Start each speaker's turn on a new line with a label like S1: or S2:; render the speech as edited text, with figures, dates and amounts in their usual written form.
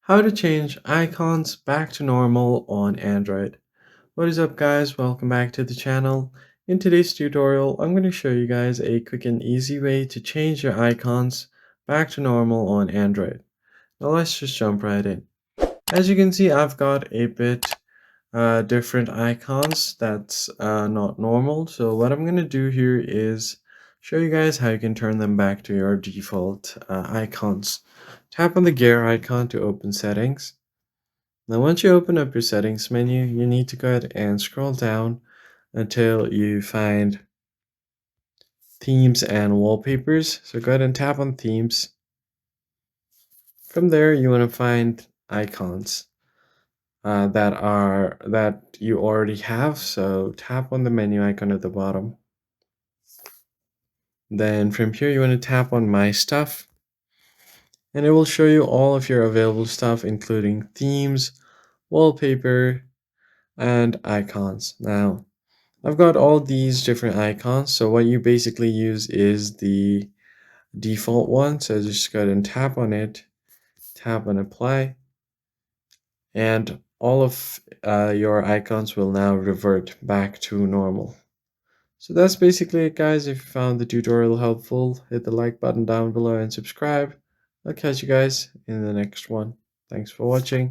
S1: How to change icons back to normal on Android. What is up guys, welcome back to the channel. In today's tutorial, I'm going to show you guys a quick and easy way to change your icons back to normal on Android. Now let's just jump right in. As you can see, I've got a bit different icons that's not normal. So what I'm going to do here is show you guys how you can turn them back to your default icons. Tap on the gear icon to open settings. Now once you open up your settings menu, you need to go ahead and scroll down until you find themes and wallpapers. So go ahead and tap on themes. From there, you want to find icons that you already have. So tap on the menu icon at the bottom. Then from here, you want to tap on My Stuff, and it will show you all of your available stuff, including themes, wallpaper, and icons. Now, I've got all these different icons, so what you basically use is the default one. So just go ahead and tap on it, tap on apply, and all of your icons will now revert back to normal. So that's basically it guys. If you found the tutorial helpful, hit the like button down below and subscribe. I'll catch you guys in the next one. Thanks for watching.